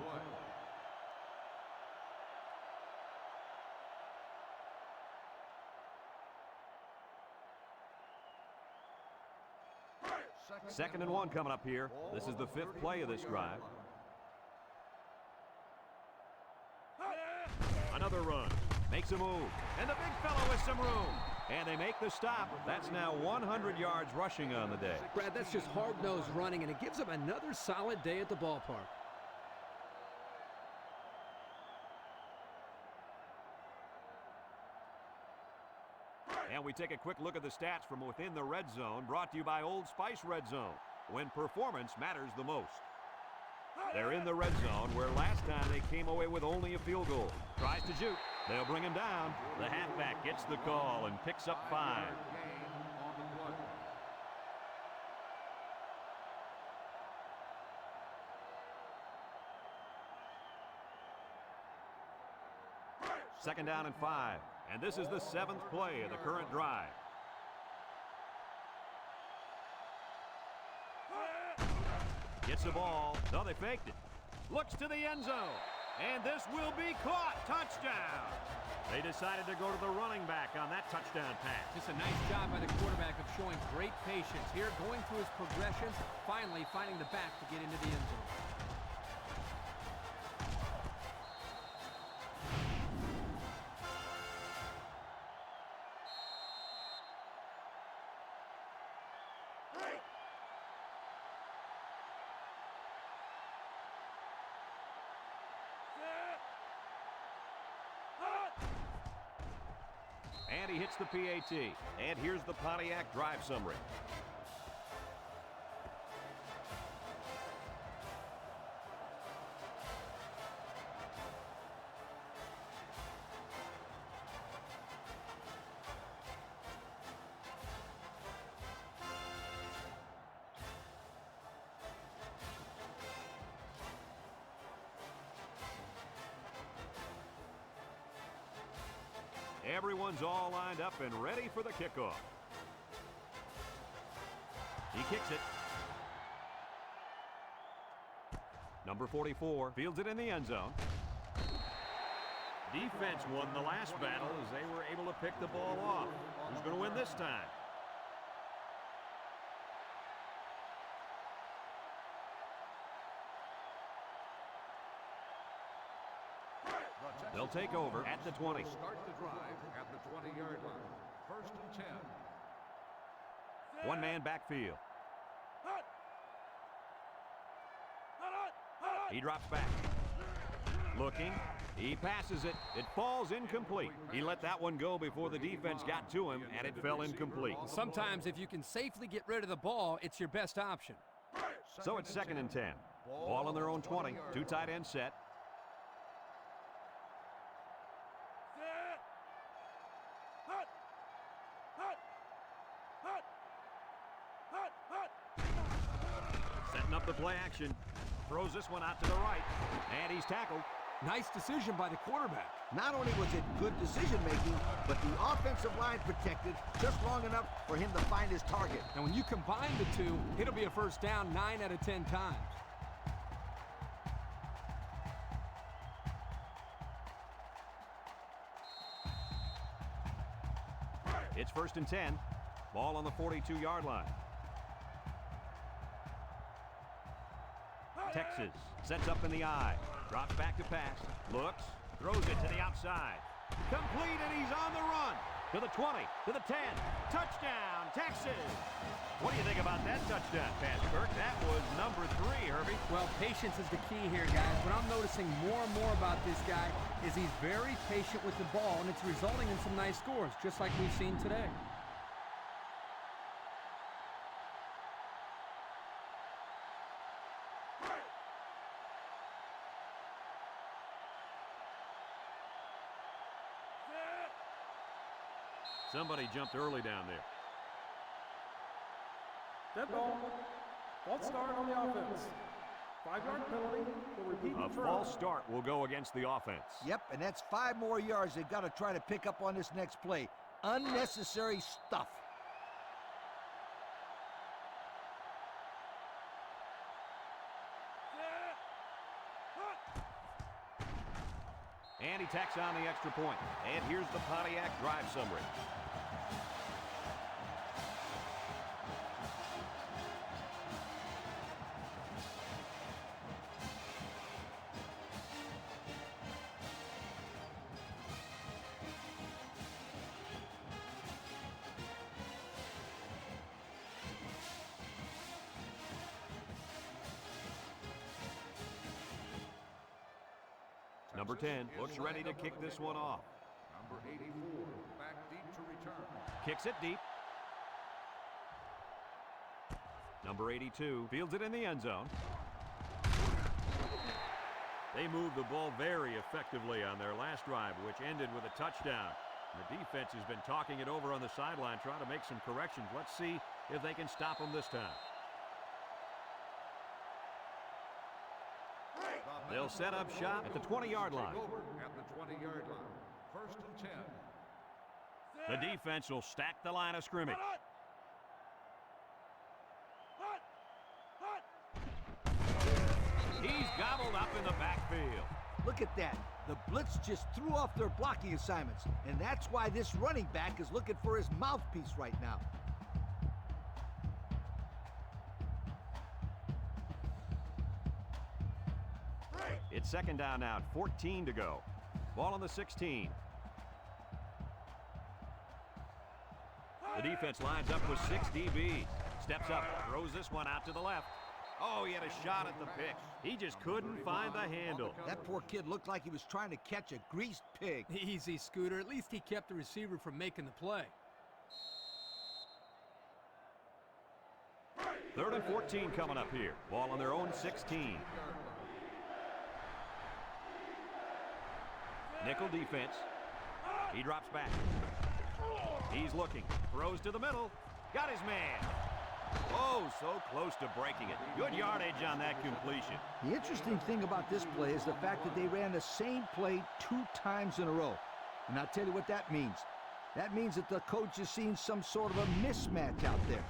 Second and 1 coming up here. This is the 5th play of this drive. Another run. Makes a move. And the big fella with some room. And they make the stop. That's now 100 yards rushing on the day. Brad, that's just hard-nosed running, and it gives them another solid day at the ballpark. And we take a quick look at the stats from within the red zone, brought to you by Old Spice Red Zone, when performance matters the most. They're in the red zone, where last time they came away with only a field goal. Tries to shoot. They'll bring him down. The halfback gets the call and picks up 5. Second down and 5. And this is the 7th play of the current drive. Gets the ball. No, they faked it. Looks to the end zone. And this will be caught. Touchdown. They decided to go to the running back on that touchdown pass. Just a nice job by the quarterback of showing great patience here, going through his progressions, finally finding the back to get into the end zone. And he hits the PAT. And here's the Pontiac drive summary. Everyone's all lined up and ready for the kickoff. He kicks it. Number 44 fields it in the end zone. Defense won the last battle as they were able to pick the ball off. Who's going to win this time? They'll take over at the 20. Start the drive at the 20-yard line. 1st and 10. One man backfield. He drops back. Looking. He passes it. It falls incomplete. He let that one go before the defense got to him, and it fell incomplete. Sometimes if you can safely get rid of the ball, it's your best option. So it's 2nd and 10. Ball on their own 20. 2 tight ends set. Setting up the play action. Throws this one out to the right. And he's tackled. Nice decision by the quarterback. Not only was it good decision-making, but the offensive line protected just long enough for him to find his target. And when you combine the two, it'll be a first down 9 out of 10 times. It's 1st and 10. Ball on the 42-yard line. Texas sets up in the eye. Drops back to pass. Looks. Throws it to the outside. Complete, and he's on the run. To the 20. To the 10. Touchdown, Texas. What do you think about that touchdown pass, Kirk? That was number 3, Herbie. Well, patience is the key here, guys. What I'm noticing more and more about this guy is he's very patient with the ball, and it's resulting in some nice scores, just like we've seen today. Somebody jumped early down there. Dead ball. False start on the offense. 5-yard penalty will repeat A the throw. false start will go against the offense. Yep, and that's 5 more yards they've got to try to pick up on this next play. Unnecessary stuff. And he tacks on the extra point. And here's the Pontiac drive summary. Number 10 looks ready to kick this one off. Number 84, back deep to return. Kicks it deep. Number 82 fields it in the end zone. They moved the ball very effectively on their last drive, which ended with a touchdown. The defense has been talking it over on the sideline, trying to make some corrections. Let's see if they can stop them this time. They'll set up shop at the 20-yard line. At the 20-yard line. First and 10. The defense will stack the line of scrimmage. He's gobbled up in the backfield. Look at that. The blitz just threw off their blocking assignments, and that's why this running back is looking for his mouthpiece right now. It's second down now, 14 to go. Ball on the 16. The defense lines up with 6 DBs. Steps up, throws this one out to the left. Oh, he had a shot at the pick. He just couldn't find the handle. That poor kid looked like he was trying to catch a greased pig. Easy, Scooter. At least he kept the receiver from making the play. 3rd and 14 coming up here. Ball on their own 16. Nickel defense. He drops back. He's looking. Throws to the middle. Got his man. Oh, so close to breaking it. Good yardage on that completion. The interesting thing about this play is the fact that they ran the same play 2 times in a row. And I'll tell you what that means. That means that the coach has seen some sort of a mismatch out there.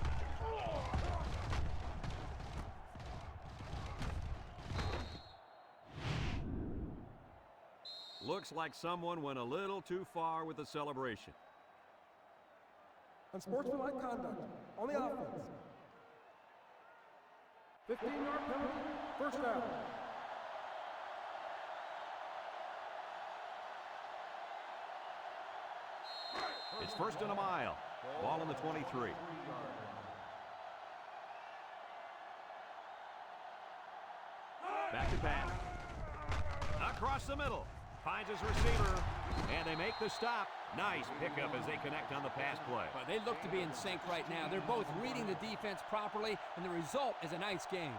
Looks like someone went a little too far with the celebration. Unsportsmanlike conduct on the offense. 15-yard penalty, first down. It's 1st and a mile. Ball on the 23. Back to pass. Across the middle. Finds his receiver. And they make the stop. Nice pickup as they connect on the pass play. Well, they look to be in sync right now. They're both reading the defense properly, and the result is a nice game.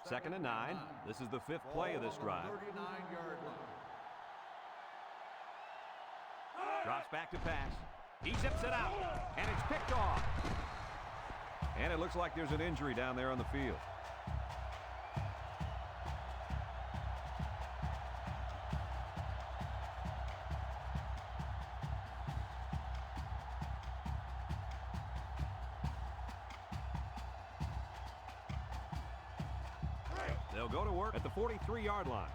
Second and 9. This is the 5th play of this drive. 39-yard line. Drops back to pass. He zips it out, and it's picked off. And it looks like there's an injury down there on the field. They'll go to work at the 43-yard line.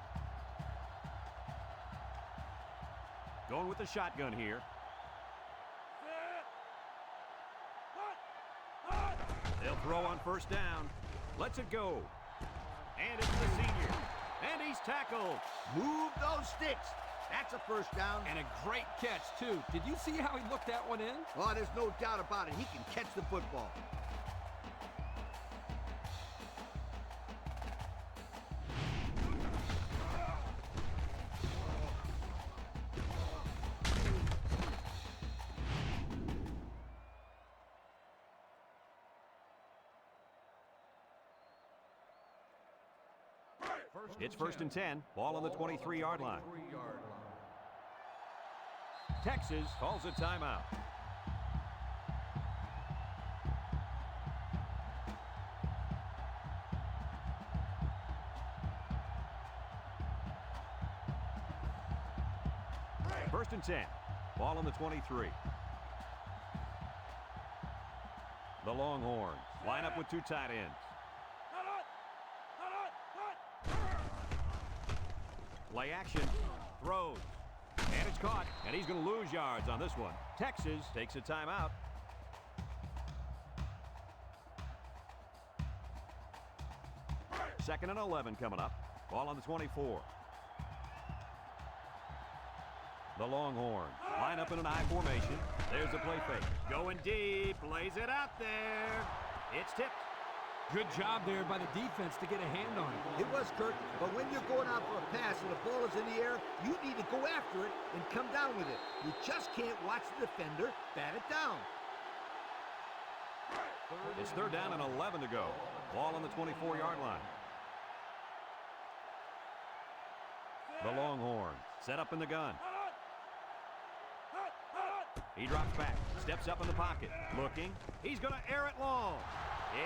Going with the shotgun here. They'll throw on 1st down. Lets it go. And it's the senior. And he's tackled. Move those sticks. That's a first down. And a great catch, too. Did you see how he looked that one in? Oh, there's no doubt about it. He can catch the football. It's 1st and 10. Ball on the 23-yard line. Texas calls a timeout. First and 10. Ball on the 23. The Longhorns line up with two tight ends. Play action. Throws. And it's caught. And he's going to lose yards on this one. Texas takes a timeout. Second and 11 coming up. Ball on the 24. The Longhorns line up in an I formation. There's the play fake. Going deep. Lays it out there. It's tipped. Good job there by the defense to get a hand on it. It was, Kurt, but when you're going out for a pass and the ball is in the air, you need to go after it and come down with it. You just can't watch the defender bat it down. It's third down and 11 to go. Ball on the 24-yard line. The Longhorn set up in the gun. He drops back, steps up in the pocket, looking. He's going to air it long.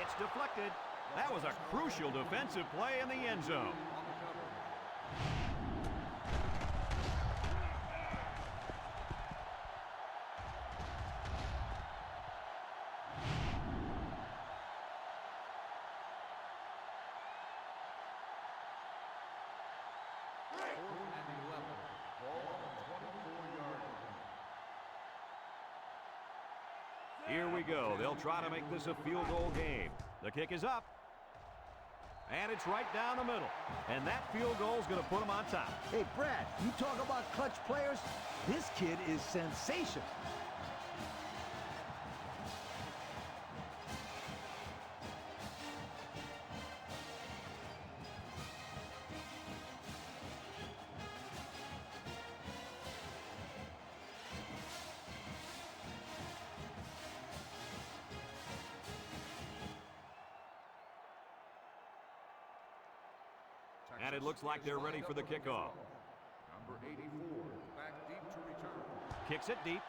It's deflected. That was a crucial defensive play in the end zone. Here we go. They'll try to make this a field goal game. The kick is up. And it's right down the middle. And that field goal is going to put them on top. Hey, Brad, you talk about clutch players? This kid is sensational. And it looks like they're ready for the kickoff. Number 84, back deep to return. Kicks it deep.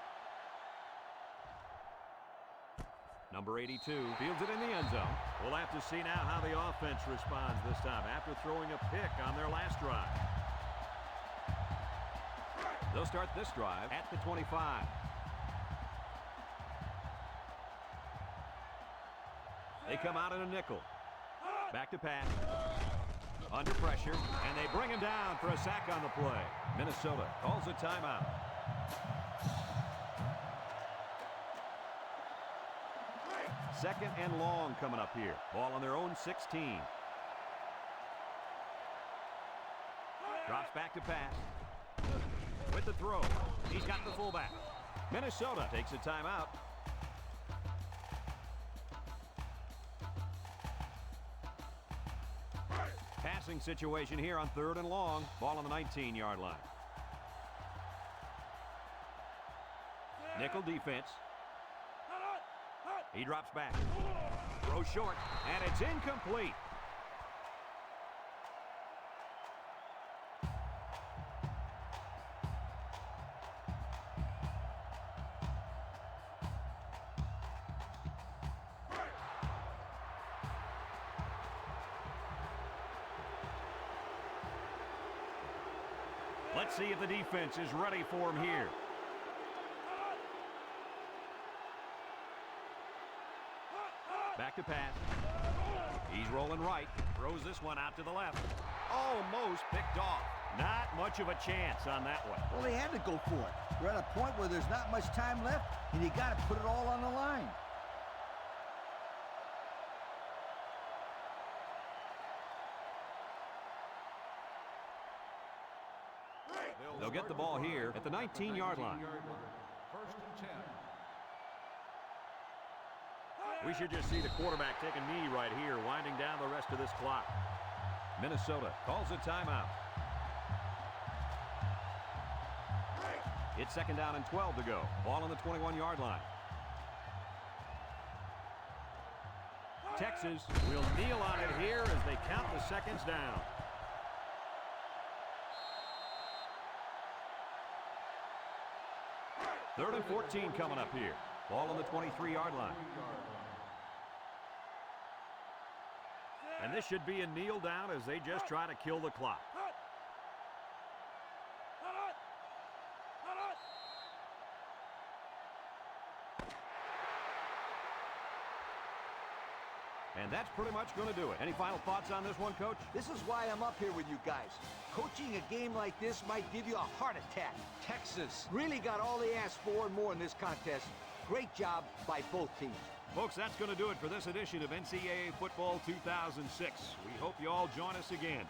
Number 82 fields it in the end zone. We'll have to see now how the offense responds this time after throwing a pick on their last drive. They'll start this drive at the 25. They come out in a nickel. Back to pass. Under pressure, and they bring him down for a sack on the play. Minnesota calls a timeout. Second and long coming up here. Ball on their own 16. Drops back to pass. With the throw, he's got the fullback. Minnesota takes a timeout. Passing situation here on third and long. Ball on the 19-yard line. Nickel defense. He drops back. Throw short, and it's incomplete. Let's see if the defense is ready for him here. Back to pass. He's rolling right. Throws this one out to the left. Almost picked off. Not much of a chance on that one. Well, they had to go for it. We're at a point where there's not much time left, and you got to put it all on the line. They'll get the ball here at the 19-yard line. First and 10. We should just see the quarterback take a knee right here, winding down the rest of this clock. Minnesota calls a timeout. It's second down and 12 to go. Ball on the 21-yard line. Texas will kneel on it here as they count the seconds down. Third and 14 coming up here. Ball on the 23-yard line. And this should be a kneel down as they just try to kill the clock. And that's pretty much going to do it. Any final thoughts on this one, Coach? This is why I'm up here with you guys. Coaching a game like this might give you a heart attack. Texas really got all they asked for and more in this contest. Great job by both teams. Folks, that's going to do it for this edition of NCAA Football 2006. We hope you all join us again.